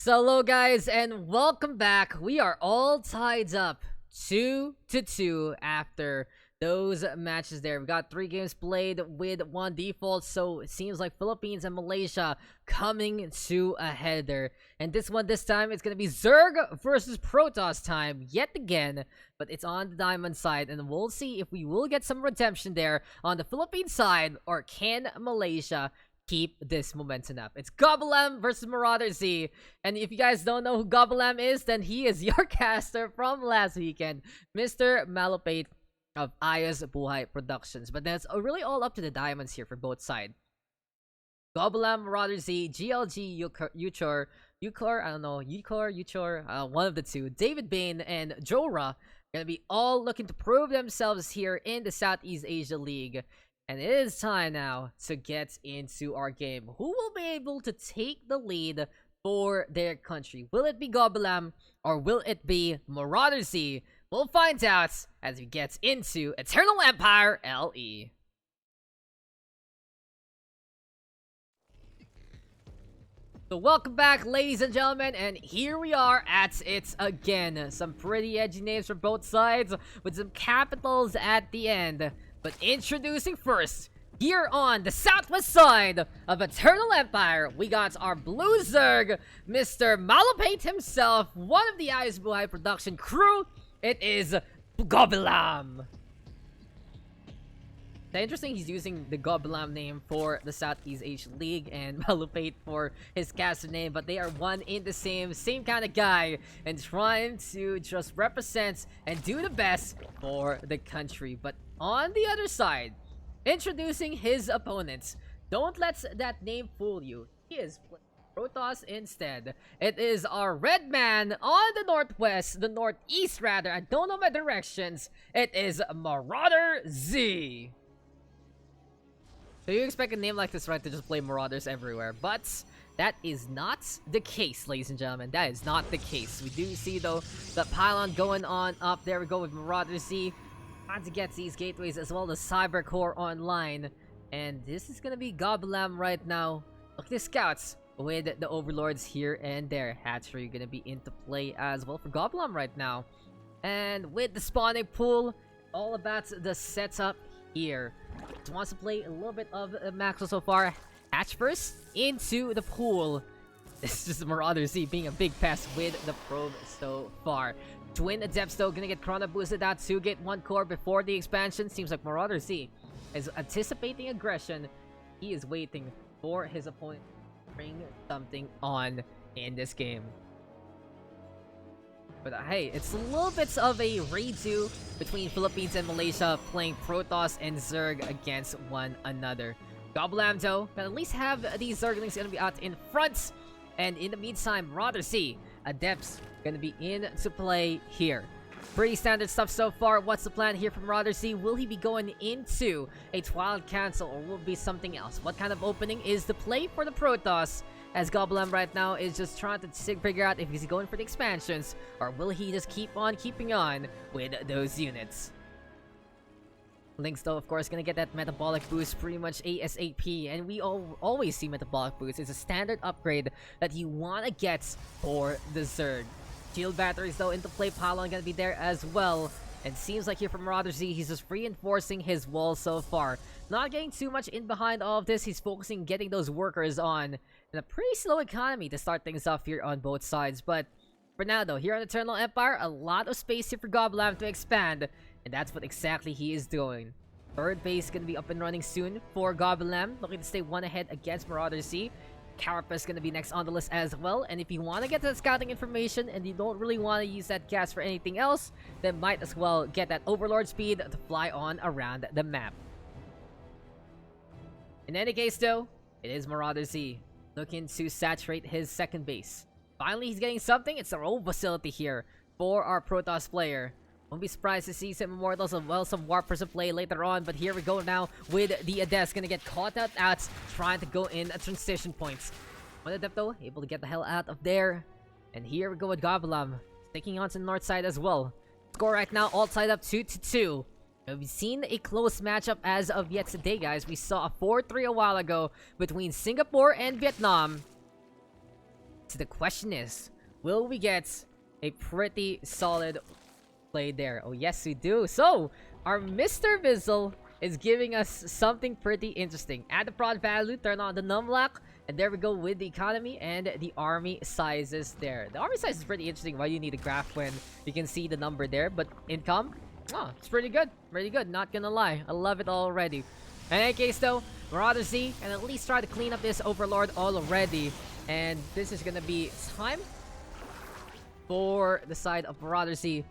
So hello guys and welcome back. We are all tied up 2-2 after those matches there. We got 3 games played with 1 default, so it seems like Philippines and Malaysia coming to a header. And this time it's gonna be Zerg versus Protoss time yet again, but it's on the diamond side, and we'll see if we will get some redemption there on the Philippine side, or can Malaysia keep this momentum up. It's GobilaM versus MarauderZ. And if you guys don't know who GobilaM is, then he is your caster from last weekend, Mr. Malupate of Ayos Buhay Productions. But that's really all up to the diamonds here for both sides. GobilaM, MarauderZ, GLG, Euchor, I don't know, Euchor, one of the two, David Bain, and Jora, gonna be all looking to prove themselves here in the Southeast Asia League. And it is time now to get into our game. Who will be able to take the lead for their country? Will it be GobilaM or will it be MarauderZ? We'll find out as we get into Eternal Empire LE. So welcome back, ladies and gentlemen, and here we are at it again. Some pretty edgy names for both sides with some capitals at the end. But introducing first, here on the southwest side of Eternal Empire, we got our blue Zerg, Mr. Malupate himself, one of the Ayos Buhay production crew. It is GobilaM. It's interesting he's using the GobilaM name for the Southeast Asian League and Malupate for his caster name, but they are one in the same kind of guy and trying to just represent and do the best for the country. But on the other side, introducing his opponents, don't let that name fool you. He is Protoss instead. It is our red man on the northeast rather. I don't know my directions. It is MarauderZ. So you expect a name like this, right, to just play Marauders everywhere, but that is not the case, ladies and gentlemen. That is not the case. We do see, though, the pylon going on up. There we go with MarauderZ. Trying to get these gateways as well as Cyber Core online. And this is gonna be GobilaM right now. Look at the scouts with the overlords here and there. Hatchery gonna be into play as well for GobilaM right now. And with the spawning pool, all about the setup here. Just wants to play a little bit of Maxwell so far. Hatch first into the pool. This is MarauderZ being a big pass with the probe so far. Twin Adepts though gonna get Chrono boosted out to get 1 core before the expansion. Seems like MarauderZ is anticipating aggression. He is waiting for his opponent to bring something on in this game. But hey, it's a little bit of a redo between Philippines and Malaysia playing Protoss and Zerg against one another. GobilaM though can at least have these Zerglings gonna be out in front. And in the meantime, MarauderZ, Adepts gonna be into play here. Pretty standard stuff so far. What's the plan here from MarauderZ? Will he be going into a Twilight Council or will it be something else? What kind of opening is the play for the Protoss? As GobilaM right now is just trying to figure out if he's going for the expansions or will he just keep on keeping on with those units. Lynx though, of course, gonna get that metabolic boost pretty much ASAP, and we always see metabolic boost. It's a standard upgrade that you want to get for the Zerg. Shield batteries though into play, pylon gonna be there as well. And seems like here from MarauderZ, he's just reinforcing his wall so far. Not getting too much in behind all of this. He's focusing getting those workers on in a pretty slow economy to start things off here on both sides. But for now though, here on Eternal Empire, a lot of space here for GobilaM to expand. And that's what exactly he is doing. Third base gonna be up and running soon for GobilaM. Looking to stay 1 ahead against MarauderZ. Carapace gonna be next on the list as well. And if you want to get that scouting information and you don't really want to use that gas for anything else, then might as well get that overlord speed to fly on around the map. In any case though, it is MarauderZ looking to saturate his second base. Finally he's getting something. It's our old facility here for our Protoss player. Won't be surprised to see some Immortals as well, some Warpers to play later on. But here we go now with the Adepts. Gonna get caught out trying to go in at transition points. One Adept though, able to get the hell out of there. And here we go with GobilaM, sticking on to the north side as well. Score right now, all tied up 2-2. We've seen a close matchup as of yet today, guys. We saw a 4-3 a while ago between Singapore and Vietnam. So the question is, will we get a pretty solid play there? Oh yes, we do. So our Mr. Bizzle is giving us something pretty interesting. Add the prod value, turn on the numlock, and there we go with the economy and the army sizes there. The army size is pretty interesting. Why you need a graph when you can see the number there, but income, oh, it's pretty good. Pretty good, not gonna lie. I love it already. In any case though, MarauderZ can at least try to clean up this Overlord already. And this is gonna be time for the side of MarauderZ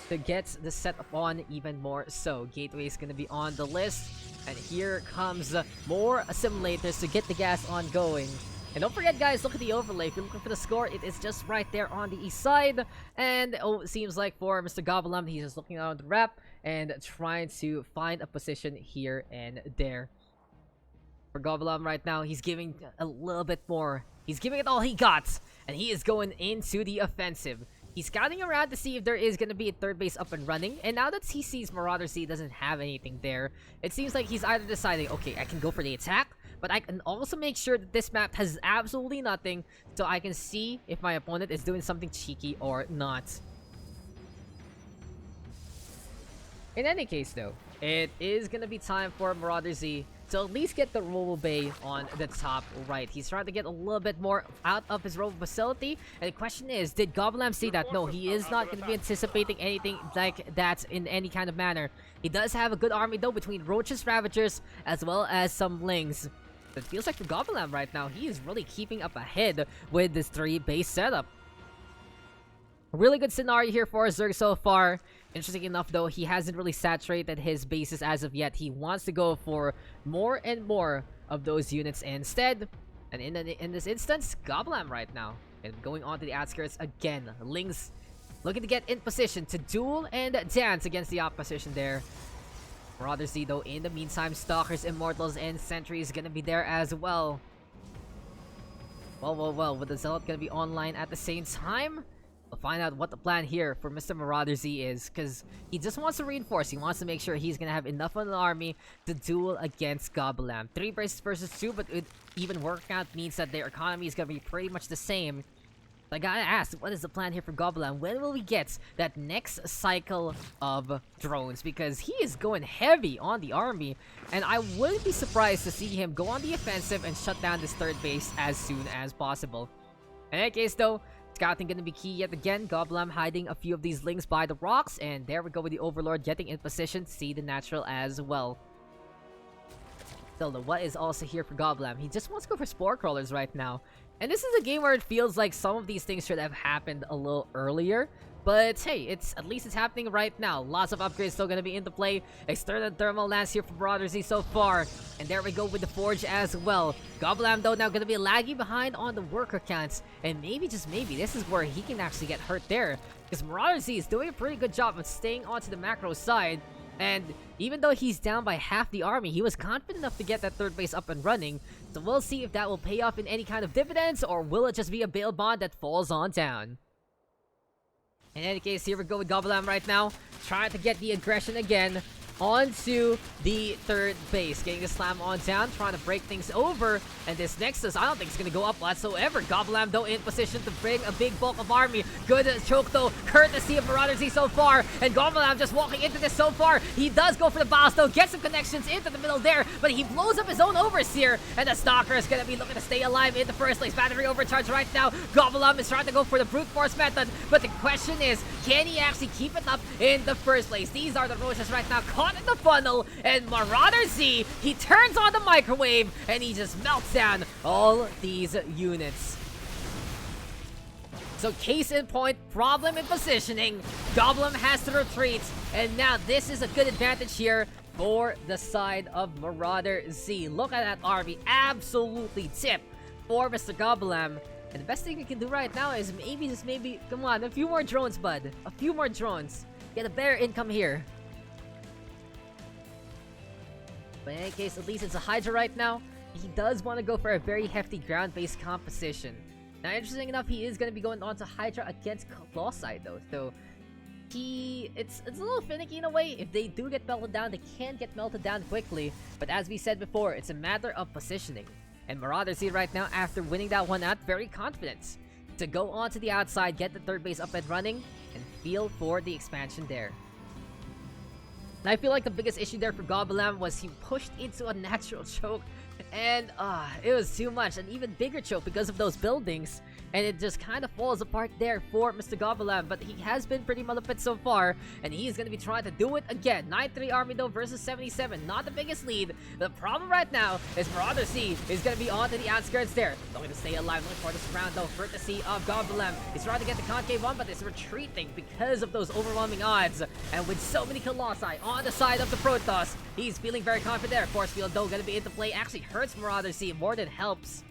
to get the setup on even more so. Gateway is gonna be on the list. And here comes more simulators to get the gas on going. And don't forget guys, look at the overlay. If you're looking for the score, it is just right there on the east side. And oh, it seems like for Mr. GobilaM, he's just looking around the map and trying to find a position here and there. For GobilaM right now, he's giving a little bit more. He's giving it all he got. And he is going into the offensive. He's scouting around to see if there is going to be a third base up and running. And now that he sees MarauderZ doesn't have anything there, it seems like he's either deciding, okay, I can go for the attack, but I can also make sure that this map has absolutely nothing, so I can see if my opponent is doing something cheeky or not. In any case though, it is going to be time for MarauderZ to at least get the robo bay on the top right. He's trying to get a little bit more out of his robo facility. And the question is, did GobilaM see that? No, he is not going to be anticipating anything like that in any kind of manner. He does have a good army though between Roaches, Ravagers, as well as some Lings. It feels like for GobilaM right now, he is really keeping up ahead with this 3-base setup. A really good scenario here for Zerg so far. Interesting enough though, he hasn't really saturated his bases as of yet. He wants to go for more and more of those units instead. And in this instance, GobilaM right now. And going on to the outskirts again. Lings looking to get in position to duel and dance against the opposition there. MarauderZ though, in the meantime, Stalkers, Immortals, and Sentries gonna be there as well. Well, with the Zealot gonna be online at the same time? We'll find out what the plan here for Mr. MarauderZ is, because he just wants to reinforce. He wants to make sure he's going to have enough of an army to duel against GobilaM. 3 bases versus 2, but it even working out means that their economy is going to be pretty much the same. I gotta ask, what is the plan here for GobilaM? When will we get that next cycle of drones? Because he is going heavy on the army, and I wouldn't be surprised to see him go on the offensive and shut down this 3rd base as soon as possible. In any case though, scouting gonna be key yet again. GobilaM hiding a few of these Lings by the rocks, and there we go with the Overlord getting in position to see the natural as well. Still though, what is also here for GobilaM? He just wants to go for Spore Crawlers right now. And this is a game where it feels like some of these things should have happened a little earlier. But hey, at least it's happening right now. Lots of upgrades still gonna be into play. Extended thermal lance here for MarauderZ so far. And there we go with the Forge as well. GobilaM though now gonna be lagging behind on the worker counts. And maybe, just maybe, this is where he can actually get hurt there. Because MarauderZ is doing a pretty good job of staying onto the macro side. And even though he's down by half the army, he was confident enough to get that 3rd base up and running. So we'll see if that will pay off in any kind of dividends, or will it just be a bail bond that falls on down. In any case, here we go with GobilaM right now, trying to get the aggression again onto the 3rd base. Getting the slam on down, trying to break things over. And this Nexus, I don't think it's going to go up whatsoever. GobilaM, though, in position to bring a big bulk of army. Good choke, though, courtesy of MarauderZ so far. And GobilaM just walking into this so far. He does go for the boss, though. Gets some connections into the middle there. But he blows up his own Overseer. And the Stalker is going to be looking to stay alive in the first place. Battery overcharge right now. GobilaM is trying to go for the brute force method. But the question is, can he actually keep it up in the first place? These are the Roaches right now, caught in the funnel, and MarauderZ, he turns on the microwave, and he just melts down all these units. So case in point, problem in positioning. GobilaM has to retreat, and now this is a good advantage here for the side of MarauderZ. Look at that army, absolutely tip for Mr. GobilaM. And the best thing we can do right now is maybe, come on, a few more drones, bud. A few more drones. Get a better income here. But in any case, at least it's a Hydra right now. He does want to go for a very hefty ground-based composition. Now, interesting enough, he is going to be going on to Hydra against Claw side, though. So, it's a little finicky in a way. If they do get melted down, they can get melted down quickly. But as we said before, it's a matter of positioning. And MarauderZ right now, after winning that one out, very confident. to go on to the outside, get the third base up and running, and feel for the expansion there. And I feel like the biggest issue there for GobilaM was he pushed into a natural choke, and it was too much. An even bigger choke because of those buildings, and it just kind of falls apart there for Mr. GobilaM. But he has been pretty malupit so far, and he's going to be trying to do it again. 9-3 Army though versus 77. Not the biggest lead. The problem right now is MarauderZ is going to be on to the outskirts there. Looking to stay alive, looking for this round though, courtesy of GobilaM. He's trying to get the concave on, but it's retreating because of those overwhelming odds. And with so many Colossi on the side of the Protoss, he's feeling very confident there. Force field though going to be into play. Actually hurts MarauderZ more than helps.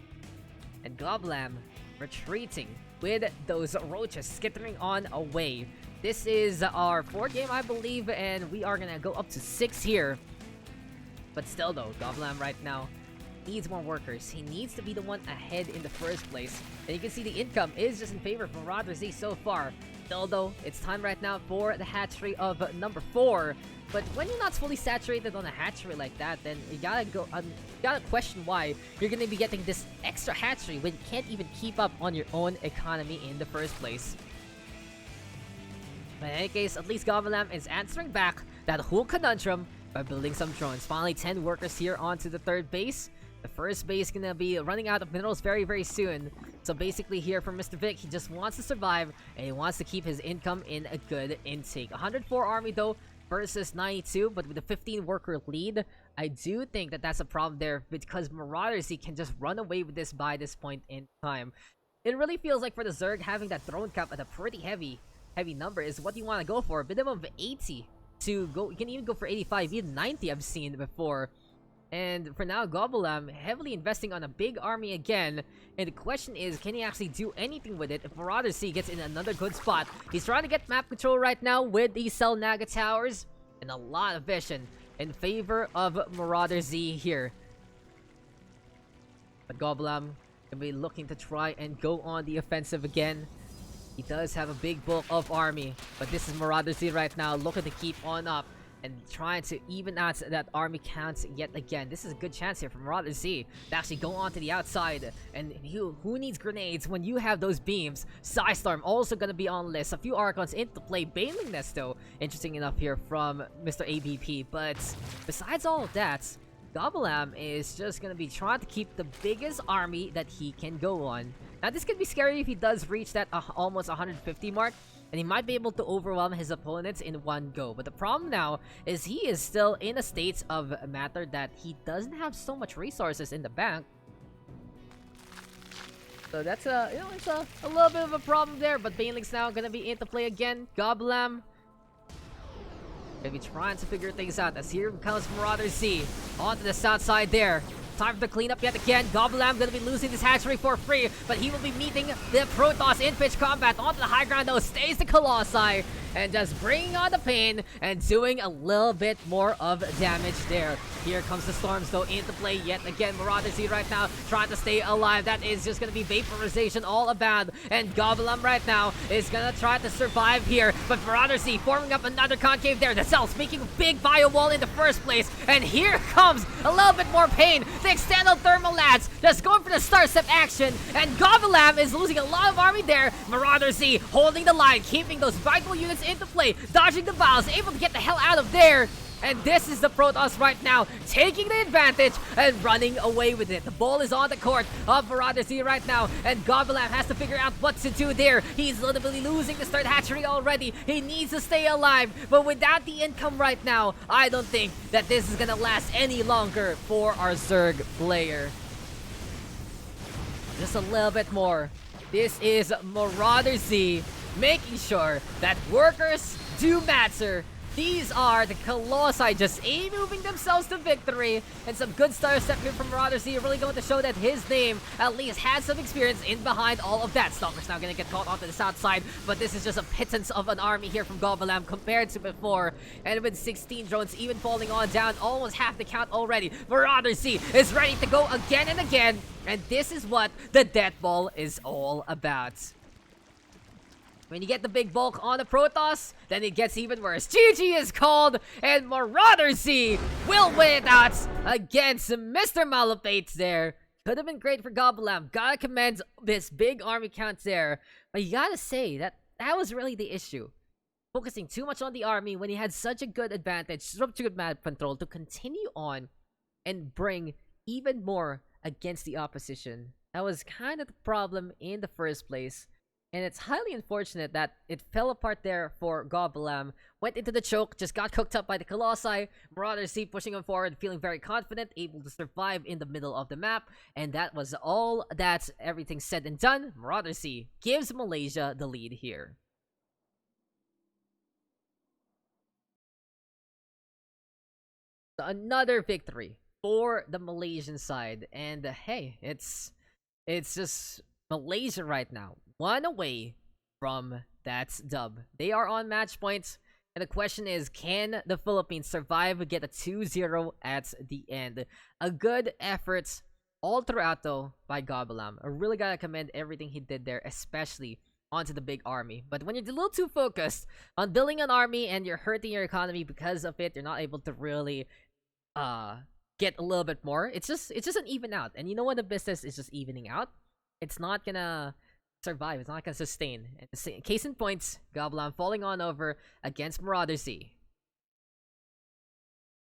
And GobilaM retreating with those roaches skittering on away. This is our 4th game, I believe, and we are gonna go up to 6 here. But still though, GobilaM right now needs more workers. He needs to be the one ahead in the first place. And you can see the income is just in favor of MarauderZ so far. Still though, it's time right now for the hatchery of number 4. But when you're not fully saturated on a hatchery like that, then you gotta question why you're gonna be getting this extra hatchery when you can't even keep up on your own economy in the first place. But in any case, at least GobilaM is answering back that whole conundrum by building some drones. Finally, 10 workers here onto the third base. The first base gonna be running out of minerals very, very soon. So basically here for Mr. Vic, he just wants to survive and he wants to keep his income in a good intake. 104 Army though versus 92, but with a 15 worker lead, I do think that that's a problem there because MarauderZ can just run away with this by this point in time. It really feels like for the Zerg, having that drone cap at a pretty heavy number is what you want to go for. A minimum of 80 to go. You can even go for 85, even 90 I've seen before. And for now, GobilaM heavily investing on a big army again. And the question is, can he actually do anything with it if MarauderZ gets in another good spot? He's trying to get map control right now with these Cell Naga towers. And a lot of vision in favor of MarauderZ here. But GobilaM can be looking to try and go on the offensive again. He does have a big bulk of army. But this is MarauderZ right now looking to keep on up and trying to even out that army count yet again. This is a good chance here for MarauderZ to actually go on to the outside. And who needs grenades when you have those beams? Psystorm also going to be on list. A few Archons into play. Baneling Nest though, interesting enough here from Mr. ABP. But besides all of that, GobilaM is just going to be trying to keep the biggest army that he can go on. Now this could be scary if he does reach that almost 150 mark. And he might be able to overwhelm his opponents in one go. But the problem now is he is still in a state of matter that he doesn't have so much resources in the bank. So that's it's a little bit of a problem there. But Baneling's now gonna be into play again. GobilaM gonna be trying to figure things out as here comes MarauderZ onto the south side there. Time for the cleanup yet again. GobilaM gonna be losing this hatchery for free, but he will be meeting the Protoss in pitch combat. Onto the high ground though, stays the Colossi, and just bringing on the pain and doing a little bit more of damage there. Here comes the Storms though into play yet again. MarauderZ right now trying to stay alive. That is just gonna be vaporization all about, and GobilaM right now is gonna try to survive here, but MarauderZ forming up another concave there. The Cells making a big bio wall in the first place, and here comes a little bit more pain. The external thermal lads just going for the star step action, and GobilaM is losing a lot of army there. MarauderZ holding the line, keeping those vital units into play, dodging the vials, able to get the hell out of there. And this is the Protoss right now, taking the advantage and running away with it. The ball is on the court of MarauderZ right now, and GobilaM has to figure out what to do there. He's literally losing the third hatchery already. He needs to stay alive, but without the income right now, I don't think that this is gonna last any longer for our Zerg player. Just a little bit more. This is MarauderZ making sure that workers do matter. These are the Colossi just moving themselves to victory. And some good star step here from MarauderZ, really going to show that his name at least has some experience in behind all of that. Stalker's now going to get caught onto the south side, but this is just a pittance of an army here from GobilaM compared to before. And with 16 drones even falling on down, almost half the count already. MarauderZ is ready to go again and again. And this is what the death ball is all about. When you get the big bulk on the Protoss, then it gets even worse. GG is called, and MarauderZ will win it out against Mr. Malapate there. Could have been great for GobilaM. Gotta commend this big army count there. But you gotta say that was really the issue. Focusing too much on the army when he had such a good advantage, such a good map control to continue on and bring even more against the opposition. That was kind of the problem in the first place. And it's highly unfortunate that it fell apart there for GobilaM. Went into the choke, just got cooked up by the Colossi. MarauderZ pushing him forward, feeling very confident, able to survive in the middle of the map. And that was all that everything said and done. MarauderZ gives Malaysia the lead here. So another victory for the Malaysian side. And hey, it's just Malaysia right now. One away from that dub. They are on match points. And the question is, can the Philippines survive, get a 2-0 at the end? A good effort all throughout though by GobilaM. I really gotta commend everything he did there, especially onto the big army. But when you're a little too focused on building an army and you're hurting your economy because of it, you're not able to really get a little bit more. It's just an even out. And you know what, the business is just evening out. It's not gonna survive. It's not gonna sustain. And case in points, GobilaM falling on over against MarauderZ.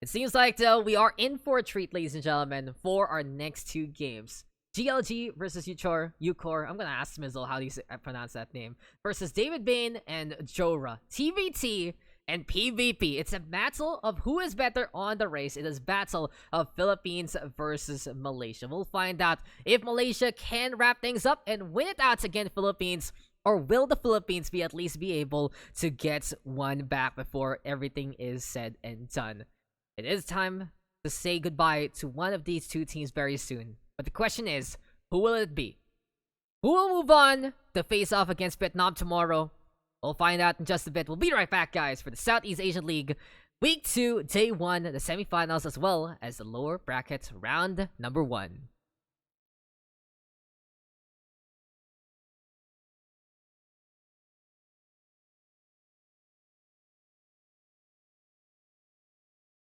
It seems like though we are in for a treat, ladies and gentlemen, for our next two games. GLG versus Ucor. I'm gonna ask Smizzle how do you pronounce that name. Versus David Bain and Jora. TVT and PvP. It's a battle of who is better on the race. It is battle of Philippines versus Malaysia. We'll find out if Malaysia can wrap things up and win it out against Philippines, or will the Philippines at least be able to get one back before everything is said and done. It is time to say goodbye to one of these two teams very soon. But the question is, who will it be? Who will move on to face off against Vietnam tomorrow? We'll find out in just a bit. We'll be right back, guys, for the Southeast Asian League Week 2, Day 1, the semifinals, as well as the lower bracket round number 1.